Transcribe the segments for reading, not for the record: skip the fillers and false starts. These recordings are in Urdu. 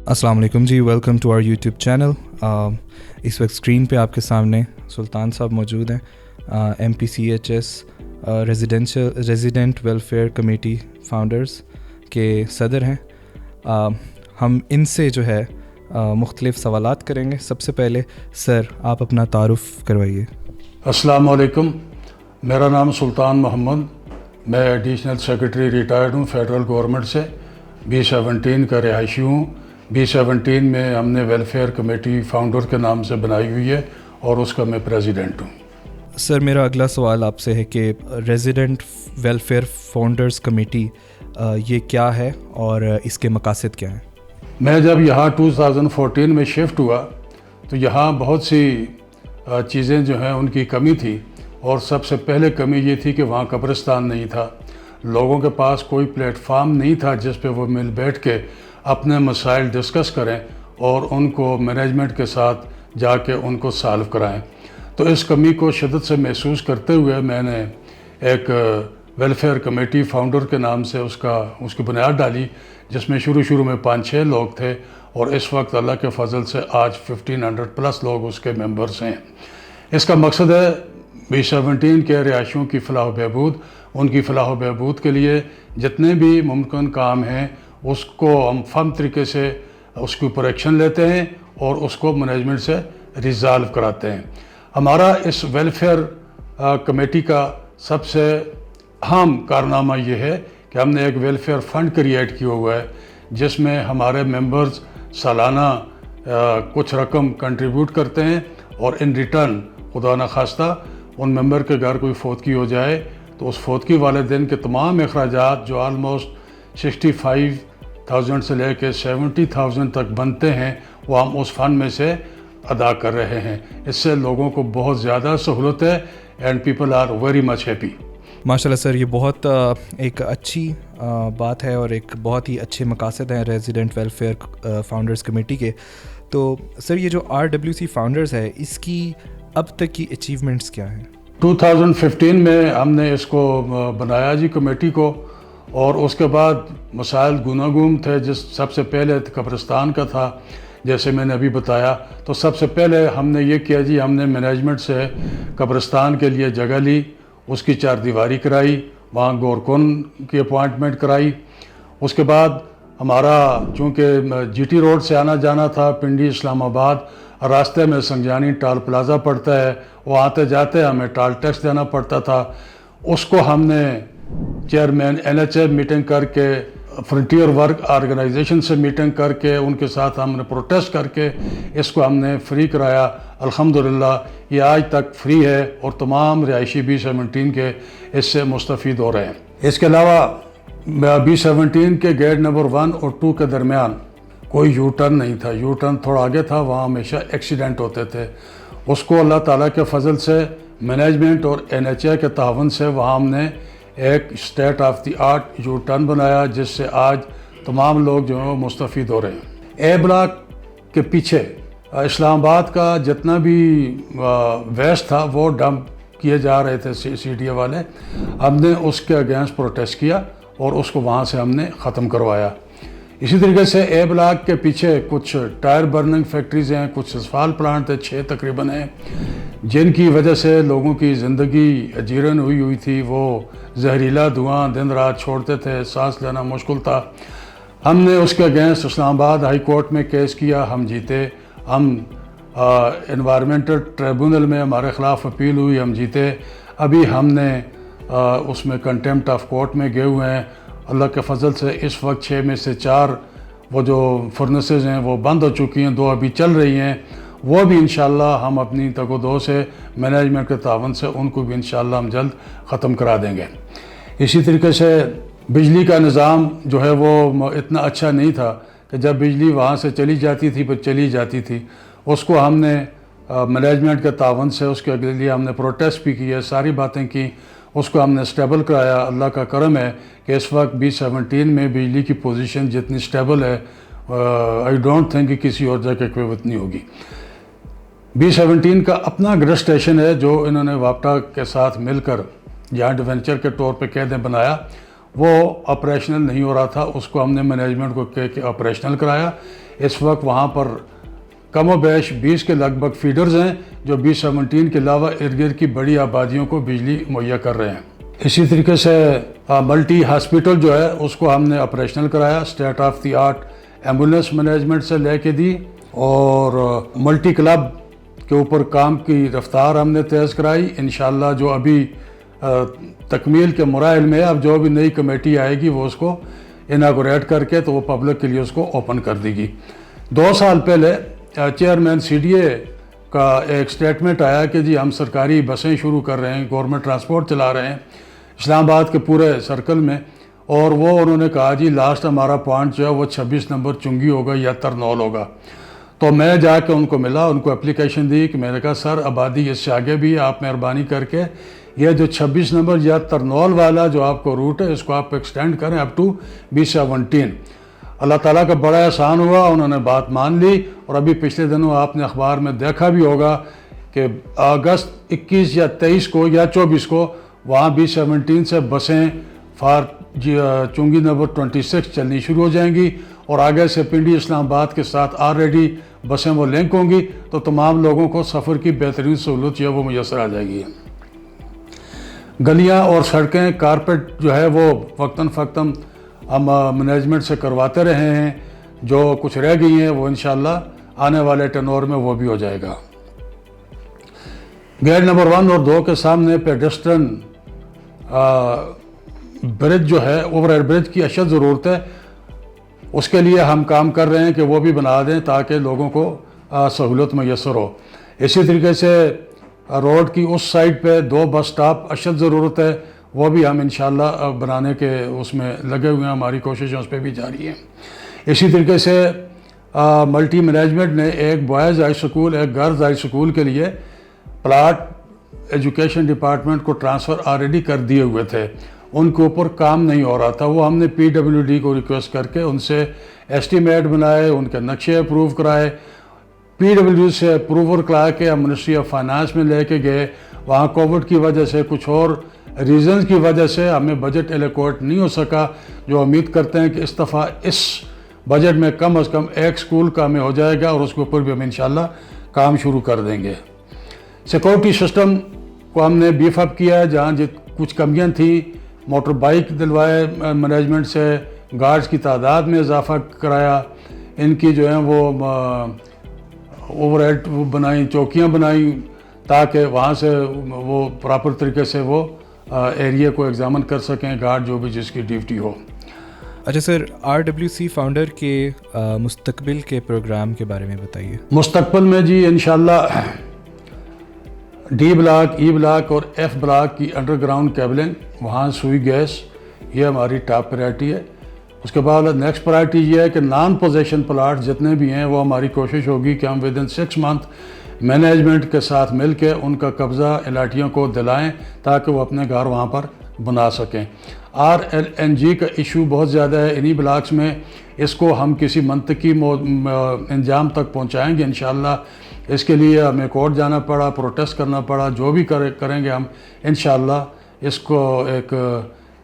السلام علیکم جی، welcome to our YouTube channel. اس وقت اسکرین پہ آپ کے سامنے سلطان صاحب موجود ہیں، MPCHS resident welfare committee founders کے صدر ہیں. ہم ان سے جو ہے مختلف سوالات کریں گے. سب سے پہلے سر آپ اپنا تعارف کروائیے. السلام علیکم، میرا نام سلطان محمد، میں ایڈیشنل سیکرٹری ریٹائرڈ ہوں فیڈرل گورنمنٹ سے. B17 کا رہائشی ہوں. B17 میں ہم نے ویلفیئر کمیٹی فاؤنڈر کے نام سے بنائی ہوئی ہے اور اس کا میں پریزیڈنٹ ہوں. سر میرا اگلا سوال آپ سے ہے کہ ریزیڈنٹ ویلفیئر فاؤنڈرز کمیٹی یہ کیا ہے اور اس کے مقاصد کیا ہیں؟ میں جب یہاں 2014 میں شفٹ ہوا تو یہاں بہت سی چیزیں جو ہیں ان کی کمی تھی، اور سب سے پہلے کمی یہ تھی کہ وہاں قبرستان نہیں تھا. لوگوں کے پاس کوئی پلیٹ فارم نہیں تھا جس پہ وہ مل بیٹھ کے اپنے مسائل ڈسکس کریں اور ان کو مینجمنٹ کے ساتھ جا کے ان کو سالو کرائیں. تو اس کمی کو شدت سے محسوس کرتے ہوئے میں نے ایک ویلفیئر کمیٹی فاؤنڈر کے نام سے اس کی بنیاد ڈالی، جس میں شروع میں 5-6 لوگ تھے، اور اس وقت اللہ کے فضل سے آج 1500+ لوگ اس کے ممبرز ہیں. اس کا مقصد ہے B17 کے رہائشیوں کی فلاح و بہبود. ان کی فلاح و بہبود کے لیے جتنے بھی ممکن کام ہیں اس کو ہم فن طریقے سے اس کے اوپر ایکشن لیتے ہیں اور اس کو مینجمنٹ سے ریزالو کراتے ہیں. ہمارا اس ویلفیئر کمیٹی کا سب سے اہم کارنامہ یہ ہے کہ ہم نے ایک ویلفیئر فنڈ کریٹ کیا ہوا ہے، جس میں ہمارے ممبرز سالانہ کچھ رقم کنٹریبیوٹ کرتے ہیں، اور ان ریٹرن خدا نخواستہ ان ممبر کے گھر کوئی فوتگی ہو جائے تو اس فوتگی والے دن کے تمام اخراجات جو آلموسٹ 65,000 سے لے کے 70,000 تک بنتے ہیں وہ ہم اس فنڈ میں سے ادا کر رہے ہیں. اس سے لوگوں کو بہت زیادہ سہولت ہے and people are very much happy. ماشاء اللہ سر، یہ بہت ایک اچھی بات ہے اور ایک بہت ہی اچھے مقاصد ہیں ریزیڈنٹ ویلفیئر فاؤنڈرز کمیٹی کے. تو سر یہ جو RWC فاؤنڈرز ہے اس کی اب تک کی اچیومنٹس کیا ہیں؟ 2015 میں ہم نے اس کو بنایا جی کمیٹی کو، اور اس کے بعد مسائل گوناگون تھے. سب سے پہلے قبرستان کا تھا، جیسے میں نے ابھی بتایا. تو سب سے پہلے ہم نے یہ کیا جی، ہم نے مینجمنٹ سے قبرستان کے لیے جگہ لی، اس کی 4 دیواری کرائی، وہاں گورکن کی اپوائنٹمنٹ کرائی. اس کے بعد ہمارا چونکہ GT روڈ سے آنا جانا تھا پنڈی اسلام آباد، راستے میں سنجانی ٹال پلازا پڑتا ہے، وہ آتے جاتے ہمیں ٹال ٹیکس دینا پڑتا تھا. اس کو ہم نے چیئرمین NHA میٹنگ کر کے، فرنٹیئر ورک آرگنائزیشن سے میٹنگ کر کے، ان کے ساتھ ہم نے پروٹیسٹ کر کے اس کو ہم نے فری کرایا. الحمدللہ یہ آج تک فری ہے، اور تمام رہائشی B17 کے اس سے مستفید ہو رہے ہیں. اس کے علاوہ B17 کے گیٹ نمبر 1 اور 2 کے درمیان کوئی یو ٹرن نہیں تھا. یو ٹرن تھوڑا آگے تھا، وہاں ہمیشہ ایکسیڈنٹ ہوتے تھے. اس کو اللہ تعالیٰ کے فضل سے مینجمنٹ اور NHA کے تعاون سے وہاں ہم نے ایک state of the art you turn بنایا، جس سے آج تمام لوگ جو ہیں وہ مستفید ہو رہے ہیں. A بلاک کے پیچھے اسلام آباد کا جتنا بھی ویسٹ تھا وہ ڈمپ کیے جا رہے تھے CDA والے. ہم نے اس کے اگینسٹ پروٹیسٹ کیا اور اس کو وہاں سے ہم نے ختم کروایا. اسی طریقے سے A بلاک کے پیچھے کچھ ٹائر برننگ فیکٹریز ہیں، کچھ اسفال پلانٹ ہیں، 6 تقریباً ہیں، جن کی وجہ سے لوگوں کی زندگی اجیرن ہوئی تھی. وہ زہریلا دھواں دن رات چھوڑتے تھے، سانس لینا مشکل تھا. ہم نے اس کے اگینسٹ اسلام آباد ہائی کورٹ میں کیس کیا، ہم جیتے. ہم انوائرمنٹل ٹریبونل میں ہمارے خلاف اپیل ہوئی، ہم جیتے. ابھی ہم نے اس میں کنٹیمپٹ آف کورٹ میں گئے ہوئے ہیں. اللہ کے فضل سے اس وقت 6 میں سے 4 وہ جو فرنسز ہیں وہ بند ہو چکی ہیں، 2 ابھی چل رہی ہیں. وہ بھی انشاءاللہ ہم اپنی تگ و دو سے مینجمنٹ کے تعاون سے ان کو بھی انشاءاللہ ہم جلد ختم کرا دیں گے. اسی طریقے سے بجلی کا نظام جو ہے وہ اتنا اچھا نہیں تھا کہ جب بجلی وہاں سے چلی جاتی تھی پھر چلی جاتی تھی. اس کو ہم نے مینجمنٹ کے تعاون سے اس کے لیے ہم نے پروٹیسٹ بھی کیا، ساری باتیں کی، اس کو ہم نے اسٹیبل کرایا. اللہ کا کرم ہے کہ اس وقت B17 میں بجلی کی پوزیشن جتنی اسٹیبل ہے آئی ڈونٹ تھنک کہ کسی اور جگہ کوئی اتنی ہوگی. B17 کا اپنا گریڈ اسٹیشن ہے جو انہوں نے واپٹا کے ساتھ مل کر جوائنٹ وینچر کے طور پہ قیدیں بنایا. وہ آپریشنل نہیں ہو رہا تھا، اس کو ہم نے مینجمنٹ کو کہہ کے آپریشنل کرایا۔ اس وقت وہاں پر کم و بیش 20 کے لگ بھگ فیڈرز ہیں جو B-17 کے علاوہ ارد گرد کی بڑی آبادیوں کو بجلی مہیا کر رہے ہیں۔ اسی طریقے سے ملٹی ہاسپٹل جو ہے اس کو ہم نے آپریشنل کرایا، state of the art ambulance management سے لے کے دی، اور ملٹی کلب کے اوپر کام کی رفتار ہم نے تیز کرائی۔ انشاءاللہ جو ابھی تکمیل کے مراحل میں، اب جو بھی نئی کمیٹی آئے گی وہ اس کو اناگوریٹ کر کے تو وہ پبلک کے لیے اس کو اوپن کر دے گی۔ 2 سال پہلے چیئرمین CDA کا ایک سٹیٹمنٹ آیا کہ جی ہم سرکاری بسیں شروع کر رہے ہیں، گورنمنٹ ٹرانسپورٹ چلا رہے ہیں اسلام آباد کے پورے سرکل میں، اور وہ انہوں نے کہا جی لاسٹ ہمارا پوائنٹ جو ہے وہ 26 نمبر چنگی ہوگا یا ترنول ہوگا۔ تو میں جا کے ان کو ملا، ان کو اپلیکیشن دی کہ میں نے کہا سر آبادی اس سے آگے بھی ہے، آپ مہربانی کر کے یہ جو 26 نمبر یا ترنول والا جو آپ کو روٹ ہے اس کو آپ ایکسٹینڈ کریں اپ ٹو B-17۔ اللہ تعالیٰ کا بڑا احسان ہوا، انہوں نے بات مان لی، اور ابھی پچھلے دنوں آپ نے اخبار میں دیکھا بھی ہوگا کہ اگست 21 یا 23 کو یا 24 کو وہاں B-17 سے بسیں چنگی نمبر 26 چلنی شروع ہو جائیں گی، اور آگے سے پنڈی اسلام آباد کے ساتھ آلریڈی بسیں وہ لنک ہوں گی، تو تمام لوگوں کو سفر کی بہترین سہولت جو ہے وہ میسر آ جائے گی۔ گلیاں اور سڑکیں کارپیٹ جو ہے وہ وقتاً فوقتاً ہم مینجمنٹ سے کرواتے رہے ہیں، جو کچھ رہ گئی ہیں وہ انشاءاللہ آنے والے ٹینور میں وہ بھی ہو جائے گا۔ گیٹ نمبر 1 اور 2 کے سامنے پیڈسٹرن برج جو ہے، اوور ہیڈ برج کی اشد ضرورت ہے، اس کے لیے ہم کام کر رہے ہیں کہ وہ بھی بنا دیں تاکہ لوگوں کو سہولت میسر ہو۔ اسی طریقے سے روڈ کی اس سائڈ پہ 2 بس سٹاپ اشد ضرورت ہے، وہ بھی ہم انشاءاللہ بنانے کے اس میں لگے ہوئے ہیں، ہماری کوششیں اس پہ بھی جاری ہیں۔ اسی طریقے سے ملٹی مینجمنٹ نے ایک بوائز ہائی سکول، ایک گرلز ہائی سکول کے لیے پلاٹ ایجوکیشن ڈپارٹمنٹ کو ٹرانسفر آلریڈی کر دیے ہوئے تھے، ان کے اوپر کام نہیں ہو رہا تھا، وہ ہم نے PWD کو ریکویسٹ کر کے ان سے ایسٹیمیٹ بنائے، ان کے نقشے اپروو کرائے، PWD سے اپروور کرا کے ہم منسٹری آف فائنانس میں لے کے گئے، وہاں کووڈ کی وجہ سے کچھ اور ریزنز کی وجہ سے ہمیں بجٹ ایلوکیٹ نہیں ہو سکا، جو امید کرتے ہیں کہ اس دفعہ اس بجٹ میں کم از کم ایک سکول کا ہمیں ہو جائے گا، اور اس کے اوپر بھی ہم انشاءاللہ کام شروع کر دیں گے۔ سیکورٹی سسٹم کو ہم نے بیف اپ کیا ہے، جہاں کچھ کمیاں تھیں، موٹر بائک دلوائے مینجمنٹ سے، گارڈز کی تعداد میں اضافہ کرایا، ان کی جو ہیں وہ اوور ہیڈ بنائیں، چوکیاں بنائیں، تاکہ وہاں سے وہ پراپر طریقے سے وہ ایریا کو ایگزامن کر سکیں، گارڈ جو بھی جس کی ڈیوٹی ہو۔ اچھا سر، RWC فاؤنڈر کے مستقبل کے پروگرام کے بارے میں بتائیے۔ مستقبل میں جی انشاءاللہ D بلاک، E بلاک اور F بلاک کی انڈر گراؤنڈ کیبلنگ، وہاں سوئی گیس، یہ ہماری ٹاپ پرائرٹی ہے۔ اس کے بعد نیکسٹ پرائرٹی یہ ہے کہ نان پوزیشن پلاٹ جتنے بھی ہیں وہ ہماری کوشش ہوگی کہ ہم ودن 6 منتھ مینجمنٹ کے ساتھ مل کے ان کا قبضہ الاٹیوں کو دلائیں تاکہ وہ اپنے گھر وہاں پر بنا سکیں۔ RLNG کا ایشو بہت زیادہ ہے انہی بلاکس میں، اس کو ہم کسی منطقی انجام تک پہنچائیں گے انشاءاللہ۔ اس کے لیے ہمیں کورٹ جانا پڑا، پروٹیسٹ کرنا پڑا، جو بھی کریں گے ہم انشاءاللہ اس کو ایک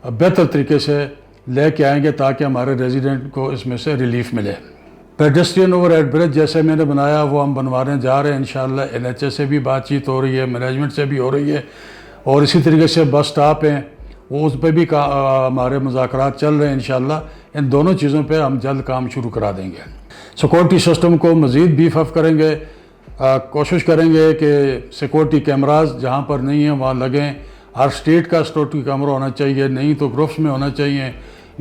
بہتر طریقے سے لے کے آئیں گے تاکہ ہمارے ریزیڈنٹ کو اس میں سے ریلیف ملے۔ پیڈسٹرین اوور ہیڈ برج جیسے میں نے بنایا وہ ہم بنوانے جا رہے ہیں انشاءاللہ، NHA سے بھی بات چیت ہو رہی ہے، مینجمنٹ سے بھی ہو رہی ہے، اور اسی طریقے سے بس سٹاپ ہیں وہ اس پہ بھی ہمارے مذاکرات چل رہے ہیں انشاءاللہ۔ ان دونوں چیزوں پہ ہم جلد کام شروع کرا دیں گے۔ سیکورٹی سسٹم کو مزید بیف اپ کریں گے، کوشش کریں گے کہ سیکورٹی کیمراز جہاں پر نہیں ہیں وہاں لگیں، ہر اسٹیٹ کا سیکورٹی کیمرہ ہونا چاہیے، نہیں تو گروپس میں ہونا چاہیے،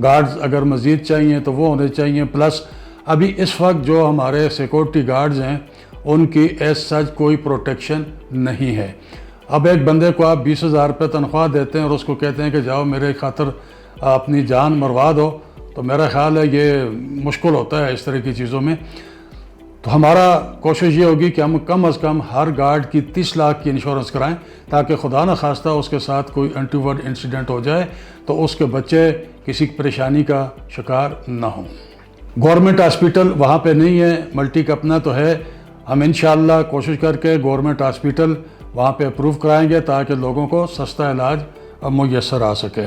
گارڈز اگر مزید چاہیے تو وہ ہونے چاہیے۔ پلس ابھی اس وقت جو ہمارے سیکورٹی گارڈز ہیں ان کی ایز سچ کوئی پروٹیکشن نہیں ہے۔ اب ایک بندے کو آپ 20,000 روپے تنخواہ دیتے ہیں اور اس کو کہتے ہیں کہ جاؤ میرے خاطر اپنی جان مروا دو، تو میرا خیال ہے یہ مشکل ہوتا ہے اس طرح کی چیزوں میں۔ تو ہمارا کوشش یہ ہوگی کہ ہم کم از کم ہر گارڈ کی 30 لاکھ کی انشورنس کرائیں تاکہ خدا نہ خواستہ اس کے ساتھ کوئی انٹیورڈ انسیڈنٹ ہو جائے تو اس کے بچے کسی پریشانی کا شکار نہ ہوں۔ گورنمنٹ ہاسپیٹل وہاں پہ نہیں ہے، ملٹی کا اپنا تو ہے، ہم انشاءاللہ کوشش کر کے گورنمنٹ ہاسپیٹل وہاں پہ اپروو کرائیں گے تاکہ لوگوں کو سستا علاج میسر آ سکے۔